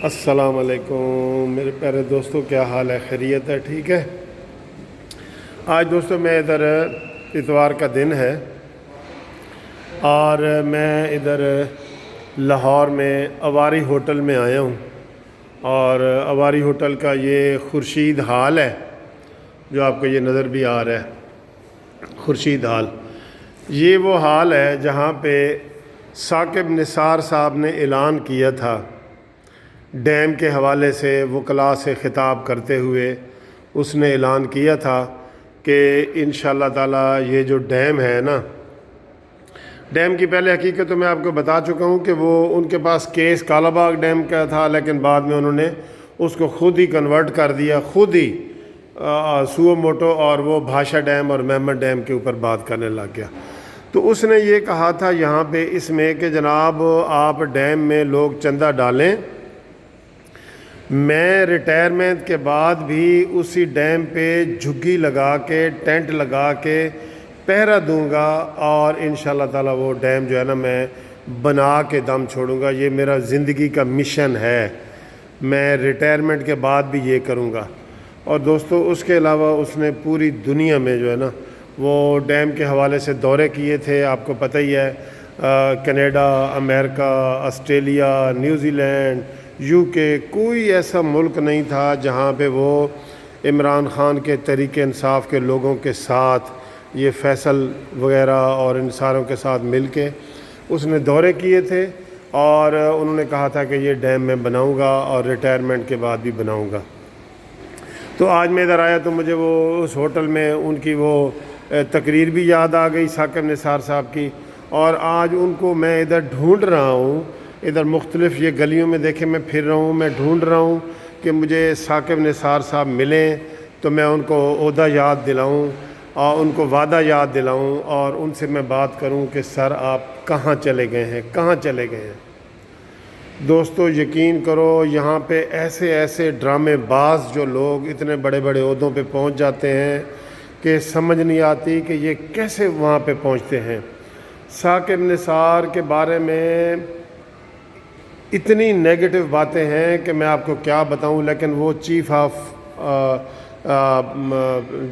السلام علیکم میرے پیارے دوستوں، کیا حال ہے؟ خیریت ہے؟ ٹھیک ہے۔ آج دوستوں میں ادھر اتوار کا دن ہے اور میں ادھر لاہور میں اواری ہوٹل میں آیا ہوں، اور اواری ہوٹل کا یہ خورشید ہال ہے جو آپ کو یہ نظر بھی آ رہا ہے، خورشید ہال۔ یہ وہ ہال ہے جہاں پہ ثاقب نثار صاحب نے اعلان کیا تھا، ڈیم کے حوالے سے وکلاء سے خطاب کرتے ہوئے اس نے اعلان کیا تھا کہ انشاءاللہ تعالی یہ جو ڈیم ہے نا، ڈیم کی پہلے حقیقت تو میں آپ کو بتا چکا ہوں کہ وہ ان کے پاس کیس کالا باغ ڈیم کا تھا، لیکن بعد میں انہوں نے اس کو خود ہی کنورٹ کر دیا، خود ہی سو موٹو، اور وہ بھاشا ڈیم اور محمد ڈیم کے اوپر بات کرنے لگ گیا۔ تو اس نے یہ کہا تھا یہاں پہ اس میں کہ جناب آپ ڈیم میں لوگ چندہ ڈالیں، میں ریٹائرمنٹ کے بعد بھی اسی ڈیم پہ جھگی لگا کے ٹینٹ لگا کے پہرا دوں گا، اور انشاءاللہ تعالی وہ ڈیم جو ہے نا میں بنا کے دم چھوڑوں گا۔ یہ میرا زندگی کا مشن ہے، میں ریٹائرمنٹ کے بعد بھی یہ کروں گا۔ اور دوستو اس کے علاوہ اس نے پوری دنیا میں جو ہے نا وہ ڈیم کے حوالے سے دورے کیے تھے، آپ کو پتہ ہی ہے، Canada, America, Australia, New Zealand, you کے، کوئی ایسا ملک نہیں تھا جہاں پہ وہ عمران خان کے تحریک انصاف کے لوگوں کے ساتھ، یہ فیصل وغیرہ اور ان ساروں کے ساتھ مل کے اس نے دورے کیے تھے، اور انہوں نے کہا تھا کہ یہ ڈیم میں بناؤں گا اور ریٹائرمنٹ کے بعد بھی بناؤں گا۔ تو آج میں ادھر آیا تو مجھے وہ اس ہوٹل میں ان کی وہ تقریر بھی یاد آ گئی ثاقب نثار صاحب کی، اور آج ان کو میں ادھر ڈھونڈ رہا ہوں، ادھر مختلف یہ گلیوں میں دیکھیں میں پھر رہا ہوں، میں ڈھونڈ رہا ہوں کہ مجھے ثاقب نثار صاحب ملیں تو میں ان کو عہدہ یاد دلاؤں اور ان کو وعدہ یاد دلاؤں، اور ان سے میں بات کروں کہ سر آپ کہاں چلے گئے ہیں، کہاں چلے گئے ہیں۔ دوستو یقین کرو یہاں پہ ایسے ایسے ڈرامے باز جو لوگ اتنے بڑے بڑے عہدوں پہ پہنچ جاتے ہیں کہ سمجھ نہیں آتی کہ یہ کیسے وہاں پہ پہنچتے ہیں۔ ثاقب نثار کے بارے میں اتنی نیگیٹو باتیں ہیں کہ میں آپ کو کیا بتاؤں، لیکن وہ چیف آف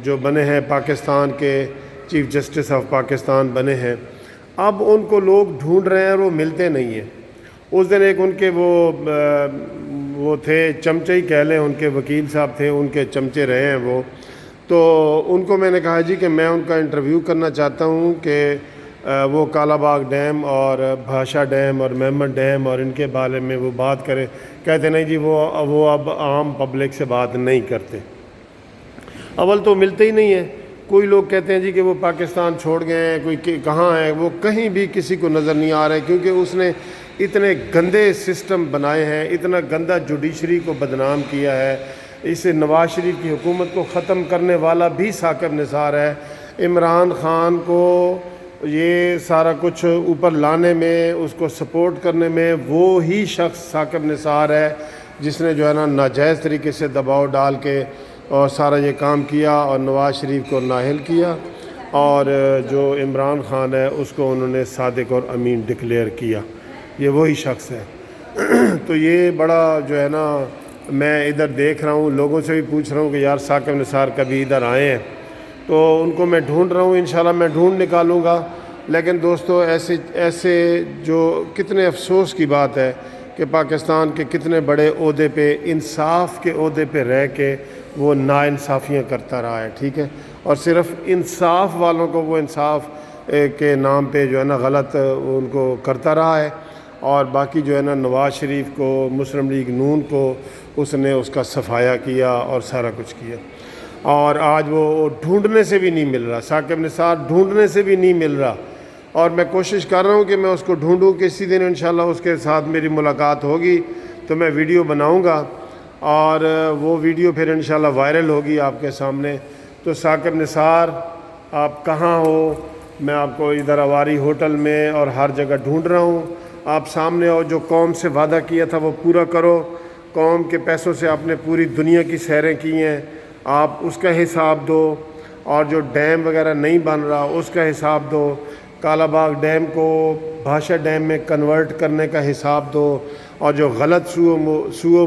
جو بنے ہیں پاکستان کے، چیف جسٹس آف پاکستان بنے ہیں، اب ان کو لوگ ڈھونڈ رہے ہیں اور وہ ملتے نہیں ہیں۔ اس دن ایک ان کے وہ تھے چمچے ہی کہہ لیں، ان کے وکیل صاحب تھے، ان کے چمچے رہے ہیں وہ، تو ان کو میں نے کہا جی کہ میں ان کا انٹرویو کرنا چاہتا ہوں کہ وہ کالا باغ ڈیم اور بھاشا ڈیم اور محمد ڈیم اور ان کے بارے میں وہ بات کرے۔ کہتے نہیں جی وہ اب عام پبلک سے بات نہیں کرتے۔ اول تو ملتے ہی نہیں ہیں، کوئی لوگ کہتے ہیں جی کہ وہ پاکستان چھوڑ گئے ہیں، کوئی کہاں ہے، وہ کہیں بھی کسی کو نظر نہیں آ رہے، کیونکہ اس نے اتنے گندے سسٹم بنائے ہیں، اتنا گندا جوڈیشری کو بدنام کیا ہے۔ اس نواز شریف کی حکومت کو ختم کرنے والا بھی ثاقب نثار ہے۔ عمران خان کو یہ سارا کچھ اوپر لانے میں، اس کو سپورٹ کرنے میں وہی شخص ثاقب نثار ہے جس نے جو ہے نا ناجائز طریقے سے دباؤ ڈال کے اور سارا یہ کام کیا اور نواز شریف کو نااہل کیا، اور جو عمران خان ہے اس کو انہوں نے صادق اور امین ڈکلیئر کیا۔ یہ وہی شخص ہے۔ تو یہ بڑا جو ہے نا میں ادھر دیکھ رہا ہوں، لوگوں سے بھی پوچھ رہا ہوں کہ یار ثاقب نثار کبھی ادھر آئے ہیں، تو ان کو میں ڈھونڈ رہا ہوں، انشاءاللہ میں ڈھونڈ نکالوں گا۔ لیکن دوستو ایسے جو کتنے افسوس کی بات ہے کہ پاکستان کے کتنے بڑے عہدے پہ، انصاف کے عہدے پہ رہ کے وہ ناانصافیاں کرتا رہا ہے، ٹھیک ہے، اور صرف انصاف والوں کو وہ انصاف کے نام پہ جو ہے نا غلط ان کو کرتا رہا ہے، اور باقی جو ہے نا نواز شریف کو، مسلم لیگ نون کو اس نے اس کا صفایا کیا اور سارا کچھ کیا، اور آج وہ ڈھونڈنے سے بھی نہیں مل رہا، ثاقب نثار ڈھونڈنے سے بھی نہیں مل رہا، اور میں کوشش کر رہا ہوں کہ میں اس کو ڈھونڈوں، کسی دن انشاءاللہ اس کے ساتھ میری ملاقات ہوگی تو میں ویڈیو بناؤں گا، اور وہ ویڈیو پھر انشاءاللہ وائرل ہوگی آپ کے سامنے۔ تو ثاقب نثار آپ کہاں ہو؟ میں آپ کو ادھر اواری ہوٹل میں اور ہر جگہ ڈھونڈ رہا ہوں، آپ سامنے ہو، جو قوم سے وعدہ کیا تھا وہ پورا کرو، قوم کے پیسوں سے آپ نے پوری دنیا کی سیریں کی ہیں، آپ اس کا حساب دو، اور جو ڈیم وغیرہ نہیں بن رہا اس کا حساب دو، کالا باغ ڈیم کو بھاشا ڈیم میں کنورٹ کرنے کا حساب دو، اور جو غلط سو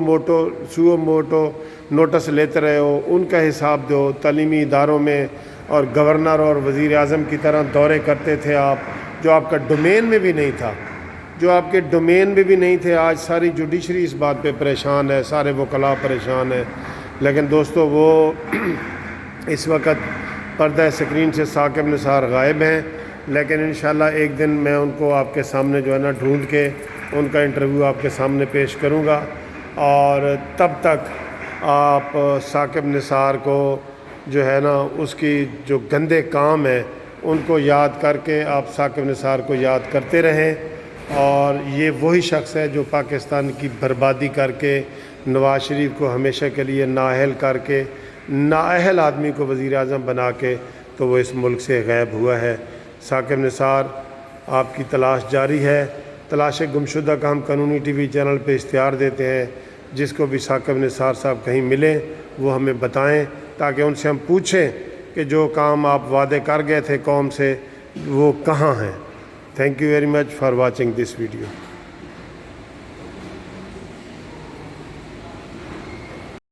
موٹو نوٹس لیتے رہے ہو ان کا حساب دو. تعلیمی اداروں میں اور گورنر اور وزیر اعظم کی طرح دورے کرتے تھے آپ، جو آپ کا ڈومین میں بھی نہیں تھا، جو آپ کے ڈومین میں بھی نہیں تھے. آج ساری جوڈیشری اس بات پہ پریشان ہے، سارے وکلاء پریشان ہیں. لیکن دوستو وہ اس وقت پردہ اسکرین سے ثاقب نثار غائب ہیں، لیکن انشاءاللہ ایک دن میں ان کو آپ کے سامنے جو ہے نا ڈھونڈ کے ان کا انٹرویو آپ کے سامنے پیش کروں گا. اور تب تک آپ ثاقب نثار کو جو ہے نا اس کی جو گندے کام ہیں ان کو یاد کر کے آپ ثاقب نثار کو یاد کرتے رہیں. اور یہ وہی شخص ہے جو پاکستان کی بربادی کر کے نواز شریف کو ہمیشہ کے لیے نااہل کر کے، نااہل آدمی کو وزیر اعظم بنا کے تو وہ اس ملک سے غائب ہوا ہے. ثاقب نثار آپ کی تلاش جاری ہے. تلاش گمشدہ کا ہم قانونی ٹی وی چینل پہ اشتہار دیتے ہیں. جس کو بھی ثاقب نثار صاحب کہیں ملیں وہ ہمیں بتائیں تاکہ ان سے ہم پوچھیں کہ جو کام آپ وعدے کر گئے تھے قوم سے وہ کہاں ہیں. Thank you very much for watching this video.